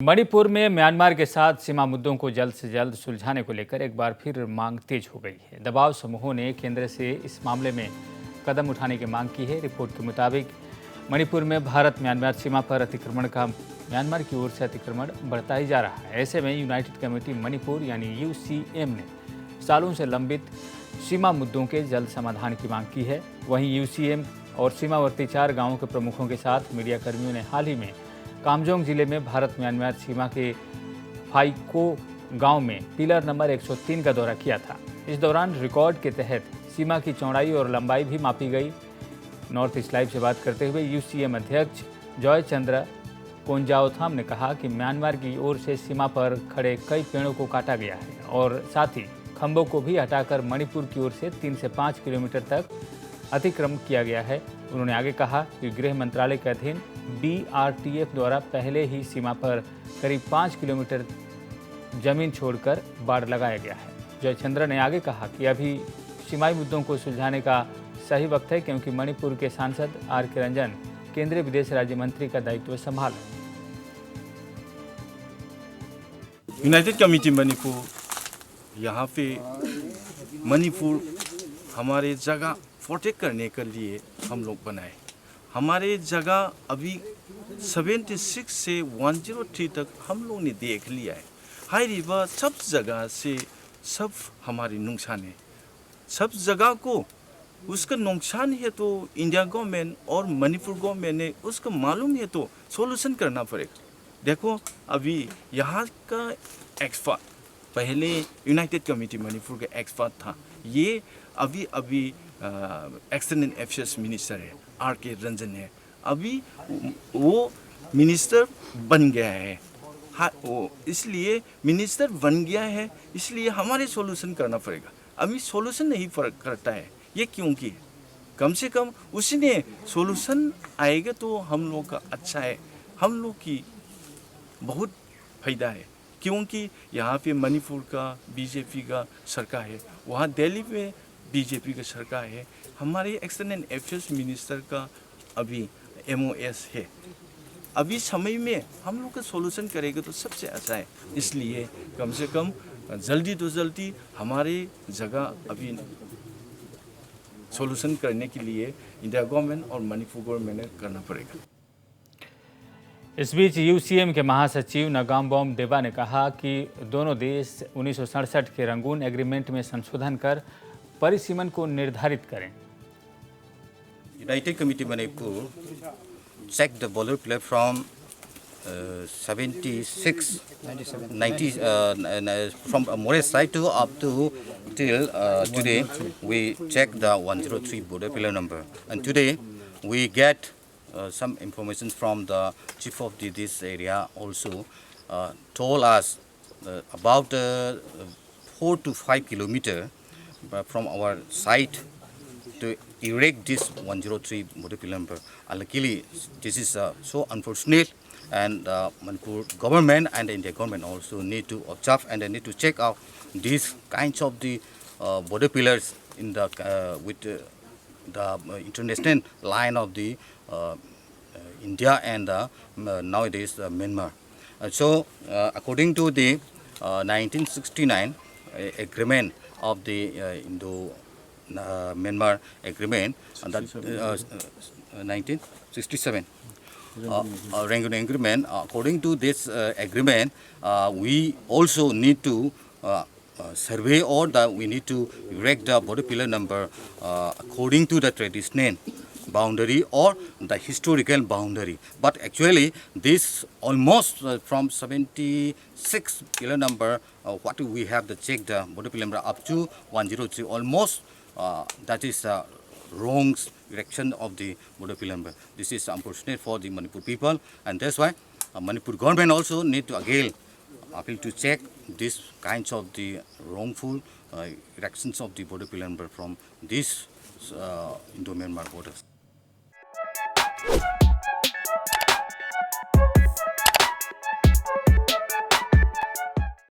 मणिपुर में म्यांमार के साथ सीमा मुद्दों को जल्द से जल्द सुलझाने को लेकर एक बार फिर मांग तेज हो गई है। दबाव समूहों ने केंद्र से इस मामले में कदम उठाने की मांग की है। रिपोर्ट के मुताबिक मणिपुर में भारत म्यांमार सीमा पर अतिक्रमण का म्यांमार की ओर से अतिक्रमण बढ़ता ही जा रहा है। ऐसे में यूनाइटेड कमेटी मणिपुर यानी यूसीएम ने सालों से लंबित सीमा मुद्दों के जल्द समाधान की मांग की है। वहीं यूसीएम और सीमावर्ती 4 गाँवों के प्रमुखों के साथ मीडिया कर्मियों ने हाल ही में कामजोंग जिले में भारत म्यांमार सीमा के फाइको गांव में पिलर नंबर 103 का दौरा किया था। इस दौरान रिकॉर्ड के तहत सीमा की चौड़ाई और लंबाई भी मापी गई। नॉर्थ ईस्ट लाइव से बात करते हुए यूसीएम अध्यक्ष जॉय चंद्र कोंजाओथाम ने कहा कि म्यांमार की ओर से सीमा पर खड़े कई पेड़ों को काटा गया है और साथ ही खंभों को भी हटाकर मणिपुर की ओर से 3 से 5 किलोमीटर तक अतिक्रमण किया गया है। उन्होंने आगे कहा कि गृह मंत्रालय के अधीन BRTF द्वारा पहले ही सीमा पर करीब 5 किलोमीटर जमीन छोड़कर बाड़ लगाया गया है। जयचंद्र ने आगे कहा कि अभी सीमाई मुद्दों को सुलझाने का सही वक्त है, क्योंकि मणिपुर के सांसद RK रंजन केंद्रीय विदेश राज्य मंत्री का दायित्व संभाल रहे हैं। यूनाइटेड कमेटी मणिपुर यहाँ पे मणिपुर हमारे जगह प्रोटेक्ट करने के लिए हम लोग बनाए। हमारे जगह अभी 76 से 103 तक हम लोग ने देख लिया है। हाईरिवा सब जगह से सब हमारी नुकसान है। सब जगह को उसका नुकसान है तो इंडिया गवर्नमेंट और मणिपुर गवर्नमेंट ने उसको मालूम है तो सॉल्यूशन करना पड़ेगा। देखो अभी यहाँ का एक्सपर्ट पहले यूनाइटेड कमेटी मणिपुर का एक्सपर्ट था, ये अभी एक्सटर्नल अफेयर्स मिनिस्टर है, RK रंजन है। अभी वो मिनिस्टर बन गया है। हाँ, वो इसलिए मिनिस्टर बन गया है, इसलिए हमारे सॉल्यूशन करना पड़ेगा। अभी सॉल्यूशन नहीं करता है, ये क्योंकि कम से कम उसने सॉल्यूशन आएगा तो हम लोग का अच्छा है, हम लोग की बहुत फायदा है। क्योंकि यहाँ पे मणिपुर का BJP का सरकार है, वहाँ दिल्ली में BJP का सरकार है। हमारे एक्सटर्नल अफेयर्स मिनिस्टर का अभी MOS है। अभी समय में हम लोग का सॉल्यूशन करेंगे तो सबसे अच्छा है। इसलिए कम से कम जल्दी तो जल्दी हमारे जगह अभी सॉल्यूशन करने के लिए इंडिया गवर्नमेंट और मणिपुर गवर्नमेंट ने करना पड़ेगा। इस बीच यूसीएम के महासचिव नगाम्बोम देबा ने कहा कि दोनों देश 1967 के रंगून एग्रीमेंट में संशोधन कर परिसीमन को निर्धारित करें। United Committee Manipur checked the border pillar from 76, 90, from More's side to up to till today. We checked the 103 border pillar number, and today we get some information from the chief of this area also told us about 4 to 5 kilometer from our site to erect this 103 border pillar number. Luckily, this is so unfortunate, and Manipur government and the India government also need to observe and they need to check out these kinds of the border pillars in the with the international line of the India and nowadays Myanmar. So according to the 1969 agreement of the Indo-Myanmar agreement, that 1967 Rangoon agreement, according to this agreement, we also need to survey or we need to erect the border pillar number according to the traditional boundary or the historical boundary. But actually this almost from 76 pillar number what we have the check the border pillar number up to 103 almost that is wrong direction of the border pillar number. This is unfortunate for the Manipur people, and that's why Manipur government also need to again appeal to check these kinds of the wrongful erections of the border pillar number from these Indo-Myanmar borders.